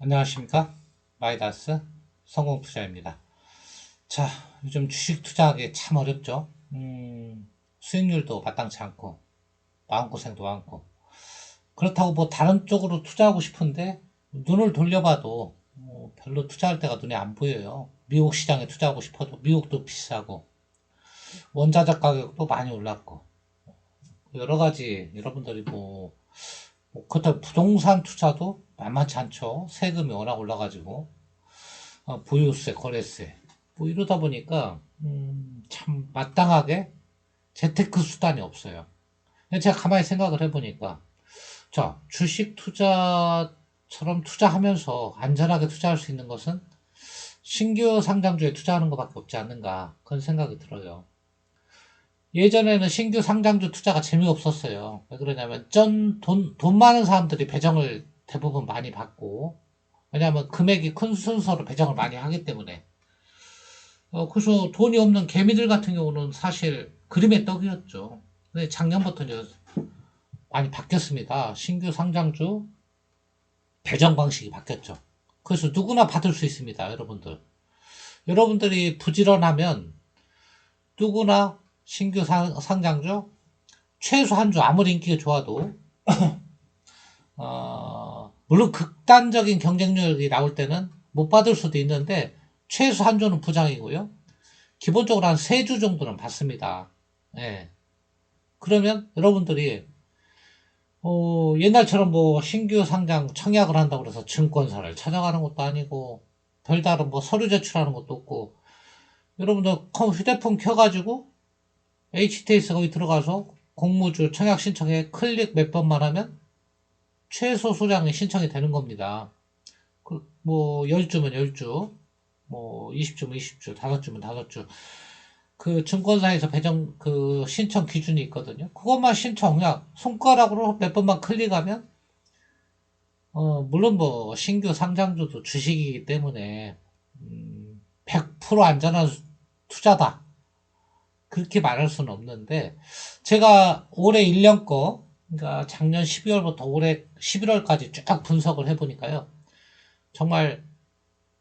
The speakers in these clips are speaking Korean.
안녕하십니까? 마이다스 성공투자입니다. 자, 요즘 주식 투자하기 참 어렵죠? 수익률도 마땅치 않고, 마음고생도 많고. 그렇다고 뭐 다른 쪽으로 투자하고 싶은데, 눈을 돌려봐도 별로 투자할 때가 눈에 안 보여요. 미국 시장에 투자하고 싶어도 미국도 비싸고, 원자재 가격도 많이 올랐고, 여러 가지 여러분들이 그렇다고 부동산 투자도 만만치 않죠. 세금이 워낙 올라가지고. 보유세, 거래세. 뭐 이러다 보니까, 참 마땅하게 재테크 수단이 없어요. 제가 가만히 생각을 해보니까, 자, 주식 투자처럼 투자하면서 안전하게 투자할 수 있는 것은 신규 상장주에 투자하는 것밖에 없지 않는가, 그런 생각이 들어요. 예전에는 신규 상장주 투자가 재미없었어요. 왜 그러냐면, 돈 많은 사람들이 배정을 대부분 많이 받고, 왜냐하면 금액이 큰 순서로 배정을 많이 하기 때문에. 그래서 돈이 없는 개미들 같은 경우는 사실 그림의 떡이었죠. 근데 작년부터 이제 많이 바뀌었습니다. 신규 상장주 배정 방식이 바뀌었죠. 그래서 누구나 받을 수 있습니다, 여러분들. 여러분들이 부지런하면 누구나 신규 상장주 최소 한 주 아무리 인기가 좋아도 물론 극단적인 경쟁력이 나올 때는 못 받을 수도 있는데 최소 한 주는 부장이고요. 기본적으로 한 3주 정도는 받습니다. 예. 그러면 여러분들이 옛날처럼 뭐 신규 상장 청약을 한다고 해서 증권사를 찾아가는 것도 아니고 별다른 뭐 서류 제출하는 것도 없고 여러분들 휴대폰 켜가지고 HTS 거기 들어가서 공모주 청약 신청에 클릭 몇 번만 하면 최소 수량이 신청이 되는 겁니다. 뭐 10주면 10주, 뭐 20주면 20주, 5주면 5주. 그 증권사에서 배정 그 신청 기준이 있거든요. 그것만 신청 그냥 손가락으로 몇 번만 클릭하면 물론 뭐 신규 상장주도 주식이기 때문에 100% 안전한 투자다. 그렇게 말할 수는 없는데 제가 올해 1년 거 그러니까 작년 12월부터 올해 11월까지 쭉 분석을 해보니까요. 정말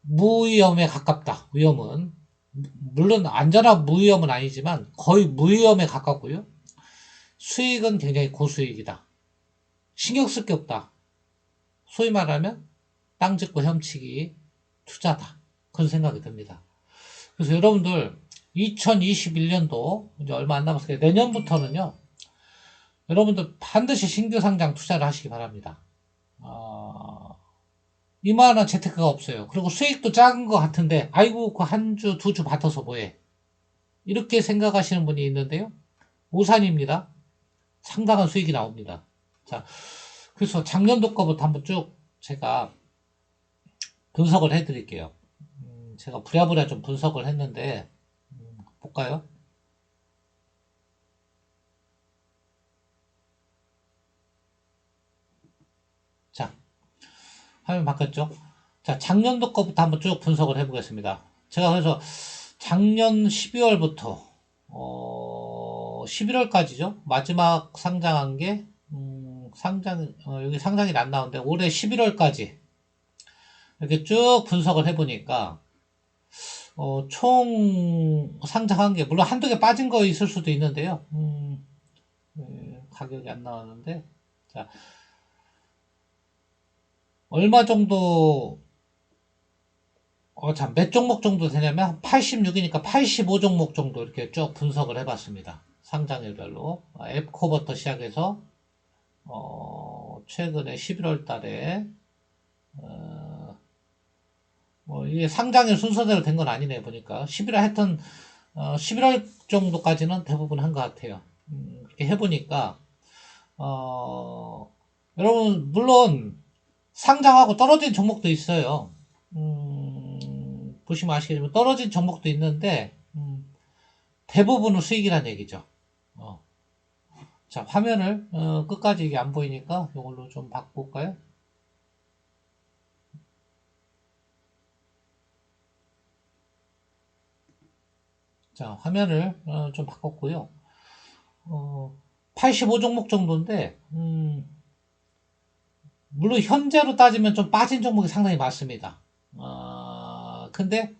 무위험에 가깝다. 위험은 물론 안전한 무위험은 아니지만 거의 무위험에 가깝고요. 수익은 굉장히 고수익이다. 신경 쓸 게 없다. 소위 말하면 땅 짓고 헤엄치기 투자다. 그런 생각이 듭니다. 그래서 여러분들 2021년도 이제 얼마 안 남았으니까 내년부터는요. 여러분들 반드시 신규 상장 투자를 하시기 바랍니다. 이만한 재테크가 없어요. 그리고 수익도 작은 것 같은데 아이고 그 한 주, 두 주 받아서 뭐해. 이렇게 생각하시는 분이 있는데요. 오산입니다. 상당한 수익이 나옵니다. 자, 그래서 작년도 거부터 한번 쭉 제가 분석을 해드릴게요. 제가 부랴부랴 좀 분석을 했는데 볼까요? 자, 화면 바뀌었죠? 자, 작년도 거부터 한번 쭉 분석을 해보겠습니다. 제가 그래서 작년 12월부터 11월까지죠. 마지막 상장한 게 여기 상장이 안 나오는데 올해 11월까지 이렇게 쭉 분석을 해보니까 총 상장한 게 물론 한두 개 빠진 거 있을 수도 있는데요. 가격이 안 나왔는데 자 얼마 정도 참, 몇 종목 정도 되냐면 86이니까 85 종목 정도 이렇게 쭉 분석을 해봤습니다. 상장일별로. 앱코버터 시작해서 최근에 11월 달에 이게 상장일 순서대로 된 건 아니네 보니까 11월 하여튼 11월 정도까지는 대부분 한 것 같아요. 이렇게 해보니까 여러분 물론 상장하고 떨어진 종목도 있어요. 보시면 아시겠지만 떨어진 종목도 있는데 대부분은 수익이란 얘기죠. 어. 자 화면을 끝까지 이게 안 보이니까 이걸로 좀 바꿀까요? 자 화면을 좀 바꿨고요. 85 종목 정도인데 물론 현재로 따지면 좀 빠진 종목이 상당히 많습니다. 근데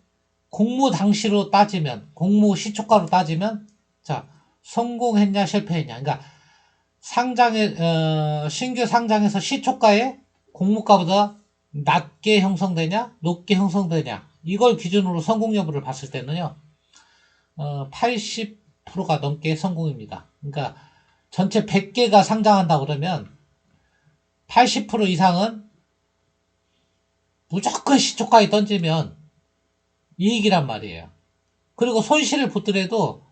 공모 당시로 따지면, 공모 시초가로 따지면, 자, 성공했냐, 실패했냐. 그러니까 신규 상장에서 시초가에 공모가보다 낮게 형성되냐, 높게 형성되냐. 이걸 기준으로 성공 여부를 봤을 때는요, 80%가 넘게 성공입니다. 그러니까 전체 100개가 상장한다 그러면 80% 이상은 무조건 시초가에 던지면 이익이란 말이에요. 그리고 손실을 보더라도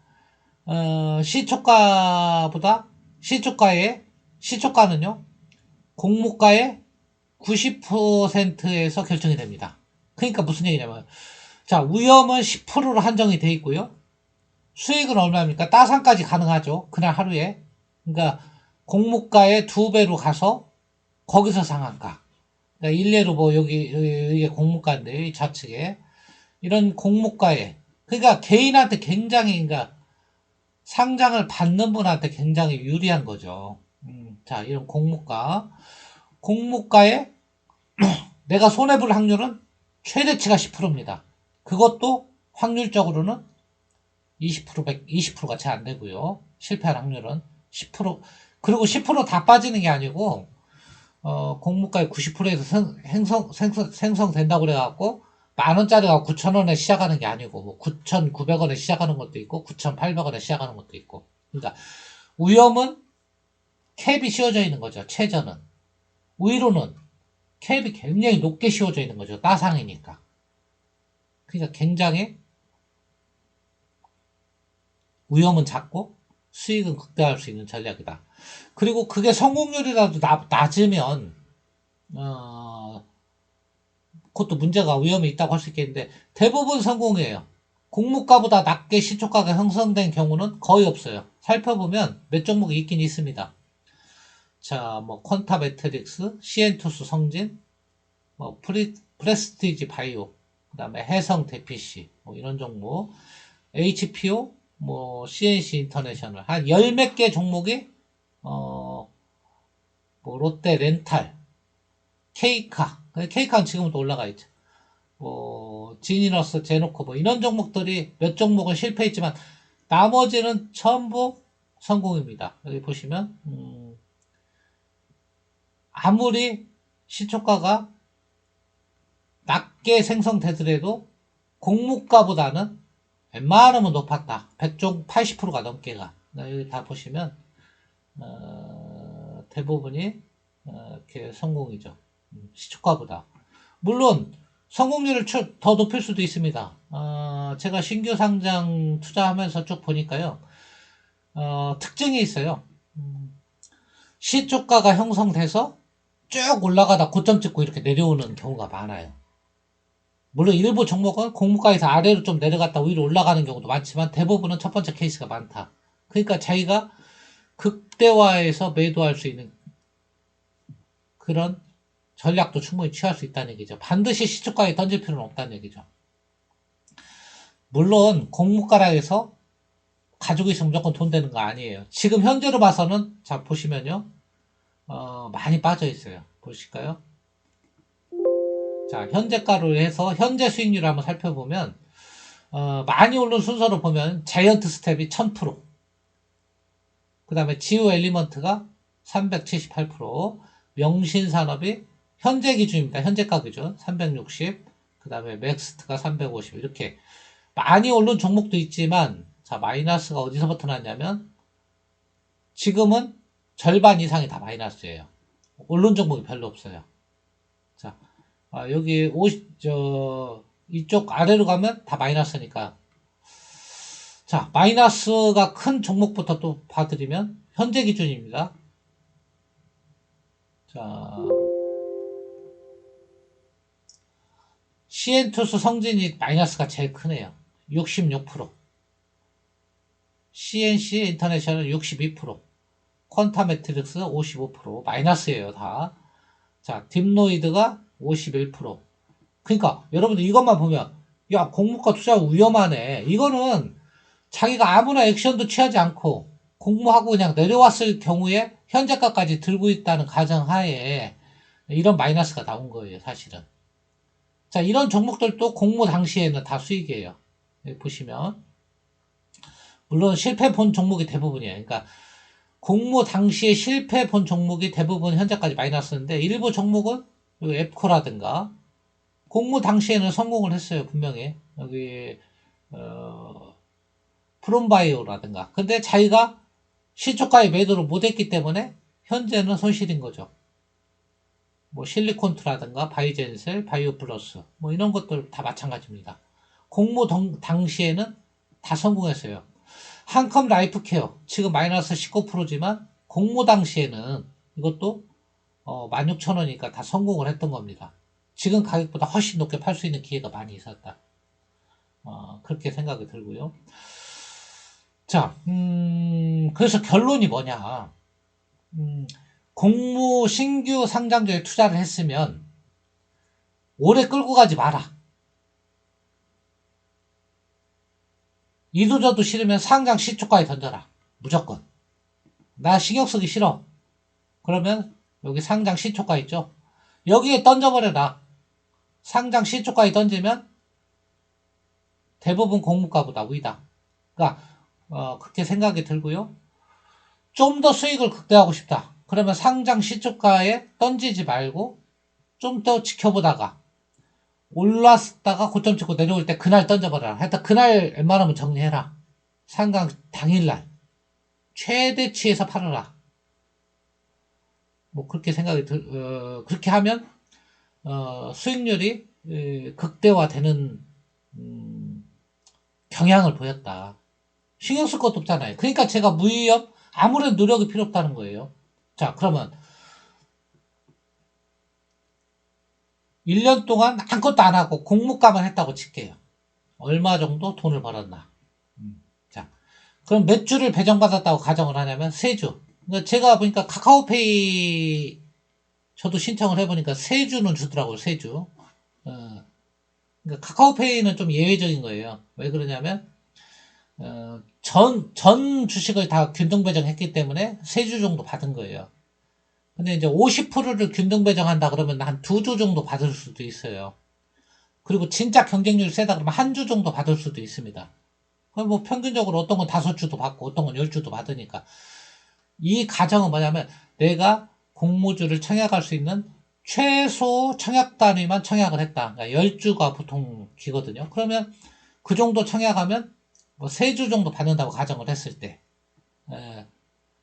시초가는요 공모가의 90%에서 결정이 됩니다. 그러니까 무슨 얘기냐면, 자, 위험은 10%로 한정이 돼 있고요. 수익은 얼마입니까? 따상까지 가능하죠. 그날 하루에. 그러니까 공모가의 2배로 가서 거기서 상한가. 그러니까 일례로 뭐 이게 공모가인데요. 이 좌측에. 이런 공모가에. 그러니까 개인한테 굉장히, 그러니까 상장을 받는 분한테 굉장히 유리한 거죠. 자, 이런 공모가. 공모가에 내가 손해볼 확률은 최대치가 10%입니다. 그것도 확률적으로는 20%가 채 안 되고요. 실패할 확률은 10%. 그리고 10%다 빠지는 게 아니고, 공모가의 90%에서 생성된다고 그래갖고, 10,000원짜리가 9,000원에 시작하는 게 아니고, 뭐 9,900원에 시작하는 것도 있고, 9,800원에 시작하는 것도 있고. 그러니까, 위험은 캡이 씌워져 있는 거죠. 최저는. 위로는 캡이 굉장히 높게 씌워져 있는 거죠. 따상이니까. 그러니까 굉장히 위험은 작고 수익은 극대화할 수 있는 전략이다. 그리고 그게 성공률이라도 낮으면 그것도 문제가 위험이 있다고 할 수 있겠는데 대부분 성공이에요. 공모가보다 낮게 시초가가 형성된 경우는 거의 없어요. 살펴보면 몇 종목이 있긴 있습니다. 자, 뭐 퀀타 매트릭스, 시엔투스 성진, 뭐 프레스티지 바이오, 그 다음에 해성 대피시, 뭐 이런 종목, HPO, 뭐 CNC 인터내셔널, 한 열 몇 개 종목이 뭐 롯데 렌탈, 케이카는 지금도 올라가 있죠. 뭐 지니너스, 제노코 뭐 이런 종목들이 몇 종목은 실패했지만 나머지는 전부 성공입니다. 여기 보시면 아무리 시초가가 낮게 생성되더라도 공모가보다는 웬만하면 높았다. 80%가 넘게가. 여기 다 보시면 대부분이 이렇게 성공이죠. 시초가보다. 물론 성공률을 더 높일 수도 있습니다. 제가 신규 상장 투자하면서 쭉 보니까요. 특징이 있어요. 시초가가 형성돼서 쭉 올라가다 고점 찍고 이렇게 내려오는 경우가 많아요. 물론 일부 종목은 공모가에서 아래로 좀 내려갔다 위로 올라가는 경우도 많지만 대부분은 첫 번째 케이스가 많다. 그러니까 자기가 극대화해서 매도할 수 있는 그런 전략도 충분히 취할 수 있다는 얘기죠. 반드시 시초가에 던질 필요는 없다는 얘기죠. 물론 공모가라 해서 가지고 있으면 무조건 돈 되는 거 아니에요. 지금 현재로 봐서는 자 보시면요. 많이 빠져 있어요. 보실까요? 자, 현재가로 해서 현재 수익률을 한번 살펴보면 많이 오른 순서로 보면 자이언트 스텝이 1000%, 그 다음에 지우 엘리먼트가 378%, 명신산업이 현재 기준입니다. 현재가 기준 360, 그 다음에 맥스트가 350, 이렇게 많이 오른 종목도 있지만, 자, 마이너스가 어디서부터 났냐면 지금은 절반 이상이 다 마이너스예요. 오른 종목이 별로 없어요. 자, 여기 이쪽 아래로 가면 다 마이너스니까. 자, 마이너스가 큰 종목부터 또 봐드리면 현재 기준입니다. 자, CN투스 성진이 마이너스가 제일 크네요. 66%. CNC 인터내셔널 62%. 퀀타 매트릭스 55%. 마이너스예요, 다. 자, 딥노이드가 51%. 그러니까 여러분들 이것만 보면 야, 공모가 투자 위험하네. 이거는 자기가 아무나 액션도 취하지 않고 공모하고 그냥 내려왔을 경우에 현재가까지 들고 있다는 가정하에 이런 마이너스가 나온 거예요, 사실은. 자, 이런 종목들도 공모 당시에는 다 수익이에요. 여기 보시면. 물론 실패 본 종목이 대부분이에요. 그러니까 공모 당시에 실패 본 종목이 대부분 현재까지 마이너스인데 일부 종목은 앱코라든가 공모 당시에는 성공을 했어요. 분명히. 여기 프롬바이오라든가. 근데 자기가 시초가에 매도를 못했기 때문에 현재는 손실인 거죠. 뭐 실리콘트라든가 바이젠셀, 바이오플러스 뭐 이런 것들 다 마찬가지입니다. 공모 당시에는 다 성공했어요. 한컴 라이프케어 지금 마이너스 19%지만 공모 당시에는 이것도 16,000원이니까 다 성공을 했던 겁니다. 지금 가격보다 훨씬 높게 팔 수 있는 기회가 많이 있었다. 그렇게 생각이 들고요. 자, 그래서 결론이 뭐냐. 공모 신규 상장주에 투자를 했으면 오래 끌고 가지 마라. 이도저도 싫으면 상장 시초가에 던져라. 무조건. 나 신경 쓰기 싫어. 그러면 여기 상장 시초가 있죠? 여기에 던져버려라. 상장 시초가에 던지면 대부분 공모가보다 위다. 그러니까 그렇게 생각이 들고요. 좀 더 수익을 극대화하고 싶다. 그러면 상장 시초가에 던지지 말고 좀 더 지켜보다가 올랐다가 고점 찍고 내려올 때 그날 던져버려라. 하여튼 그날 웬만하면 정리해라. 상장 당일날 최대치에서 팔아라. 뭐 그렇게 생각이 그렇게 하면 수익률이 극대화되는 경향을 보였다. 신경 쓸 것도 없잖아요. 그러니까 제가 무위험 아무런 노력이 필요 없다는 거예요. 자, 그러면 1년 동안 아무것도 안 하고 공모가만 했다고 칠게요. 얼마 정도 돈을 벌었나. 자, 그럼 몇 주를 배정받았다고 가정을 하냐면 3주. 그러니까 제가 보니까 카카오페이 저도 신청을 해보니까 3주는 주더라고요. 3주. 그러니까 카카오페이는 좀 예외적인 거예요. 왜 그러냐면 전 주식을 다 균등 배정했기 때문에 3주 정도 받은 거예요. 근데 이제 50%를 균등 배정한다 그러면 한 2주 정도 받을 수도 있어요. 그리고 진짜 경쟁률이 세다 그러면 한 주 정도 받을 수도 있습니다. 그럼 뭐 평균적으로 어떤 건 5주도 받고 어떤 건 10주도 받으니까. 이 가정은 뭐냐면 내가 공모주를 청약할 수 있는 최소 청약 단위만 청약을 했다. 그러니까 10주가 보통 기거든요. 그러면 그 정도 청약하면 뭐 3주 정도 받는다고 가정을 했을 때,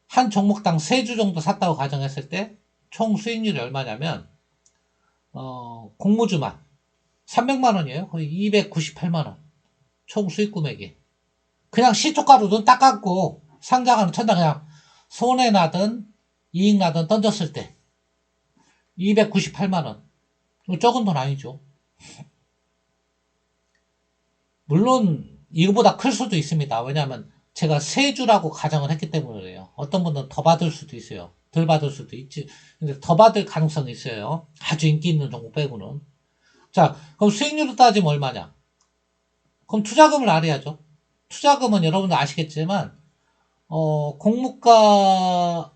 한 종목당 3주 정도 샀다고 가정했을 때, 총 수익률이 얼마냐면, 공모주만 300만원이에요. 거의 298만원. 총 수익 금액이. 그냥 시초가로 눈 딱 감고 상장하는 천당 그냥 손해 나든 이익 나든 던졌을 때 298만원. 적은 돈 아니죠. 물론 이거보다 클 수도 있습니다. 왜냐하면 제가 3주라고 가정을 했기 때문에 그래요. 어떤 분은 더 받을 수도 있어요. 덜 받을 수도 있지. 근데 더 받을 가능성이 있어요. 아주 인기 있는 종목 빼고는. 자, 그럼 수익률을 따지면 얼마냐? 그럼 투자금을 알아야죠. 투자금은 여러분도 아시겠지만 공모가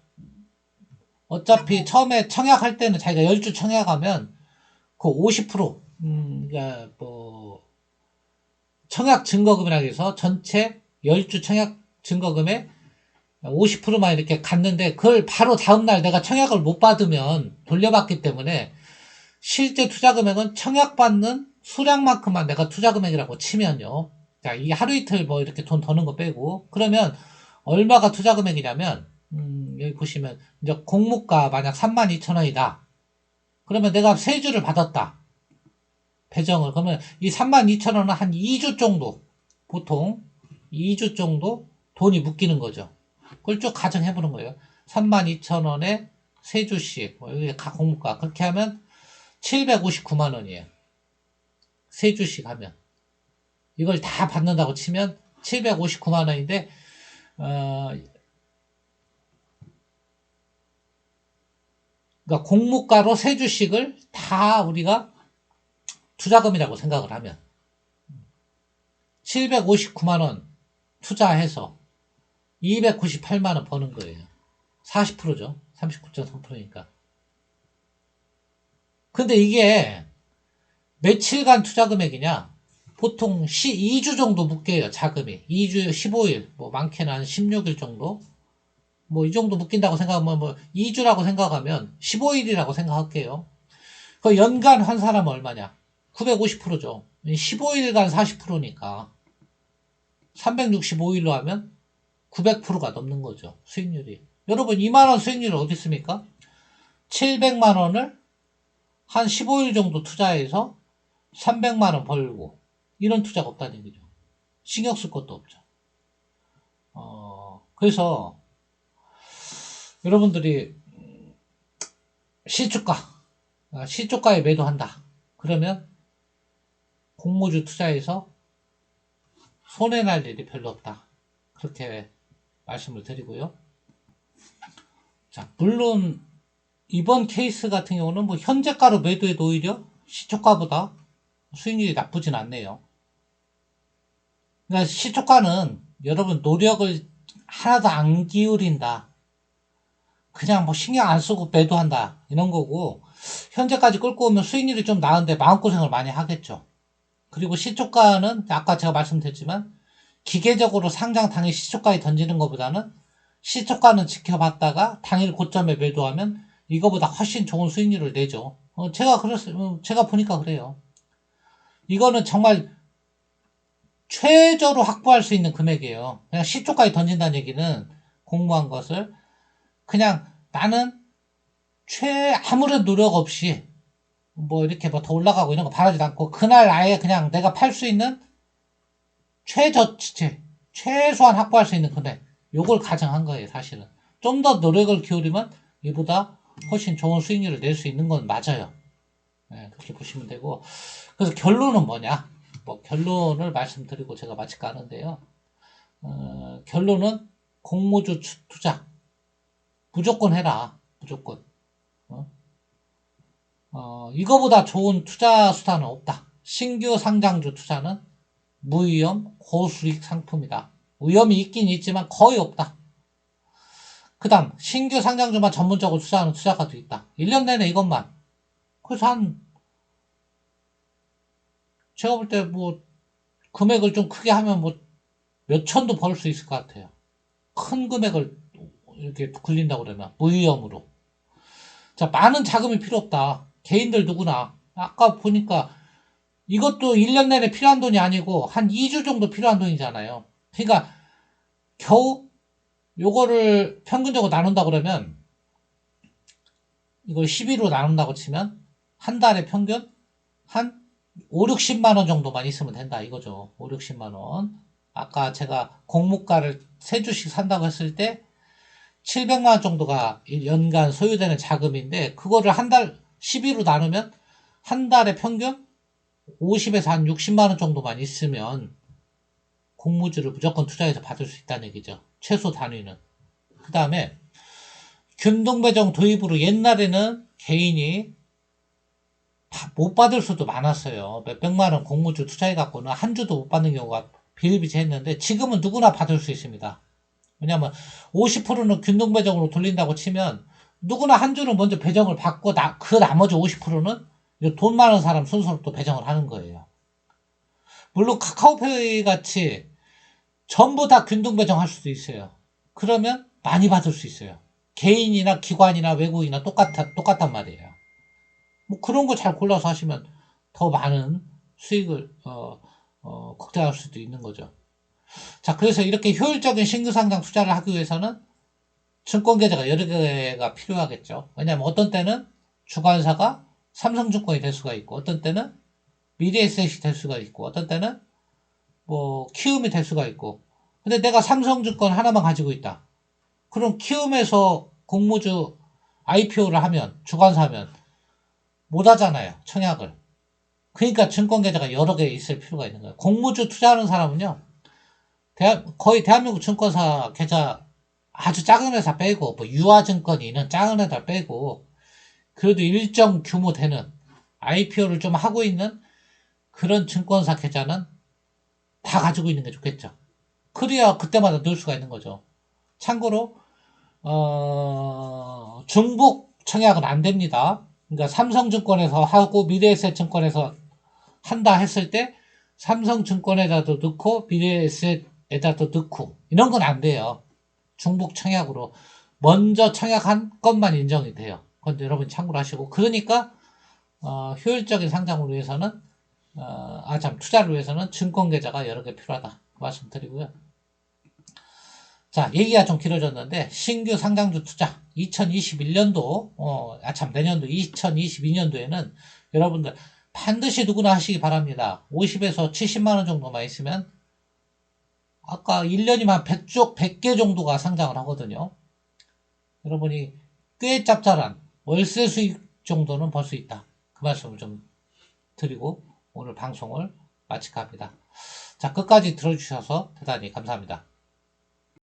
어차피 처음에 청약할 때는 자기가 10주 청약하면 그 50%, 그러니까 뭐 청약 증거금이라고 해서 전체 10주 청약 증거금의 50%만 이렇게 갔는데 그걸 바로 다음날 내가 청약을 못 받으면 돌려받기 때문에 실제 투자 금액은 청약받는 수량만큼만 내가 투자 금액이라고 치면요. 자, 이 하루 이틀 뭐 이렇게 돈 더는 거 빼고 그러면 얼마가 투자 금액이냐면 여기 보시면 이제 공모가 만약 32,000원이다. 그러면 내가 3주를 받았다. 배정을. 그러면 이 32,000원은 한 2주 정도 보통 2주 정도 돈이 묶이는 거죠. 그걸 쭉 가정해보는 거예요. 32,000원에 3주씩 여기 각 공모가 그렇게 하면 759만원이에요. 3주씩 하면 이걸 다 받는다고 치면 759만원인데 그러니까 공모가로 3주씩을 다 우리가 투자금이라고 생각을 하면 759만원 투자해서 298만원 버는 거예요. 40%죠. 39.3%니까. 근데 이게 며칠간 투자 금액이냐? 보통 2주 정도 묶여요, 자금이. 2주 15일, 뭐 많게는 한 16일 정도? 뭐 이 정도 묶인다고 생각하면, 뭐 2주라고 생각하면 15일이라고 생각할게요. 그 연간 한 사람은 얼마냐? 950%죠. 15일간 40%니까 365일로 하면 900%가 넘는 거죠. 수익률이. 여러분 2만원 수익률이 어디 있습니까? 700만원을 한 15일 정도 투자해서 300만원 벌고 이런 투자가 없다는 얘기죠. 신경 쓸 것도 없죠. 그래서 여러분들이 시초가에 매도한다. 그러면 공모주 투자에서 손해날 일이 별로 없다. 그렇게 말씀을 드리고요. 자, 물론 이번 케이스 같은 경우는 뭐 현재가로 매도해도 오히려 시초가보다 수익률이 나쁘진 않네요. 그러니까 시초가는 여러분 노력을 하나도 안 기울인다. 그냥 뭐 신경 안 쓰고 매도한다. 이런 거고, 현재까지 끌고 오면 수익률이 좀 나은데 마음고생을 많이 하겠죠. 그리고 시초가는 아까 제가 말씀드렸지만 기계적으로 상장 당일 시초가에 던지는 것보다는 시초가는 지켜봤다가 당일 고점에 매도하면 이거보다 훨씬 좋은 수익률을 내죠. 제가 보니까 그래요. 이거는 정말 최저로 확보할 수 있는 금액이에요. 그냥 시초가에 던진다는 얘기는 공모한 것을 그냥 나는 아무런 노력 없이 뭐 이렇게 뭐 더 올라가고 이런 거 바라지도 않고 그날 아예 그냥 내가 팔 수 있는 최저치체 최소한 확보할 수 있는 금액 요걸 가정한 거예요. 사실은 좀 더 노력을 기울이면 이보다 훨씬 좋은 수익률을 낼 수 있는 건 맞아요. 네, 그렇게 보시면 되고, 그래서 결론은 뭐냐? 뭐 결론을 말씀드리고 제가 마칠까 하는데요. 결론은 공모주 투자 무조건 해라. 무조건. 이거보다 좋은 투자 수단은 없다. 신규 상장주 투자는 무위험 고수익 상품이다. 위험이 있긴 있지만 거의 없다. 그 다음 신규 상장주만 전문적으로 투자하는 투자가도 있다. 1년 내내 이것만. 그래서 제가 볼 때 뭐 금액을 좀 크게 하면 뭐 몇천도 벌 수 있을 것 같아요. 큰 금액을 이렇게 굴린다고 그러면 무위험으로. 자, 많은 자금이 필요 없다. 개인들 누구나. 아까 보니까 이것도 1년 내내 필요한 돈이 아니고 한 2주 정도 필요한 돈이잖아요. 그러니까 겨우 요거를 평균적으로 나눈다 그러면 이걸 12로 나눈다고 치면 한 달에 평균 한 5, 60만 원 정도만 있으면 된다 이거죠. 5, 60만 원. 아까 제가 공모가를 3주씩 산다고 했을 때 700만 원 정도가 연간 소요되는 자금인데 그거를 한 달 12로 나누면 한 달에 평균 50에서 한 60만 원 정도만 있으면 공모주를 무조건 투자해서 받을 수 있다는 얘기죠. 최소 단위는. 그 다음에 균등배정 도입으로 옛날에는 개인이 못 받을 수도 많았어요. 몇백만 원 공모주 투자해갖고는 한 주도 못 받는 경우가 비일비재했는데 지금은 누구나 받을 수 있습니다. 왜냐면 50%는 균등배정으로 돌린다고 치면 누구나 한 주는 먼저 배정을 받고 그 나머지 50%는 돈 많은 사람 순서로 또 배정을 하는 거예요. 물론 카카오페이 같이 전부 다 균등배정 할 수도 있어요. 그러면 많이 받을 수 있어요. 개인이나 기관이나 외국이나 똑같단 말이에요. 뭐 그런 거 잘 골라서 하시면 더 많은 수익을 극대화할 수도 있는 거죠. 자, 그래서 이렇게 효율적인 신규 상장 투자를 하기 위해서는 증권 계좌가 여러 개가 필요하겠죠. 왜냐하면 어떤 때는 주관사가 삼성증권이 될 수가 있고, 어떤 때는 미래에셋이 될 수가 있고, 어떤 때는 뭐 키움이 될 수가 있고. 근데 내가 삼성증권 하나만 가지고 있다. 그럼 키움에서 공모주 IPO를 하면, 주관사 하면 못 하잖아요. 청약을. 그러니까 증권 계좌가 여러 개 있을 필요가 있는 거예요. 공모주 투자하는 사람은요, 거의 대한민국 증권사 계좌 아주 작은 회사 빼고, 뭐 유아증권이 있는 작은 회사 빼고, 그래도 일정 규모 되는 IPO를 좀 하고 있는 그런 증권사 계좌는 다 가지고 있는 게 좋겠죠. 그래야 그때마다 넣을 수가 있는 거죠. 참고로 중복 청약은 안 됩니다. 그러니까 삼성증권에서 하고 미래에셋증권에서 한다 했을 때 삼성증권에다도 넣고 미래에셋에다도 넣고 이런 건 안 돼요. 중복 청약으로 먼저 청약한 것만 인정이 돼요. 그건 여러분 참고를 하시고, 그러니까 효율적인 상장을 위해서는 투자를 위해서는 증권 계좌가 여러 개 필요하다 그 말씀드리고요. 자, 얘기가 좀 길어졌는데 신규 상장주 투자 2021년도 내년도 2022년도에는 여러분들 반드시 누구나 하시기 바랍니다. 50에서 70만원 정도만 있으면 아까 1년이면 100개 정도가 상장을 하거든요. 여러분이 꽤 짭짤한 월세 수익 정도는 벌 수 있다. 그 말씀을 좀 드리고 오늘 방송을 마칠까 합니다. 자, 끝까지 들어주셔서 대단히 감사합니다.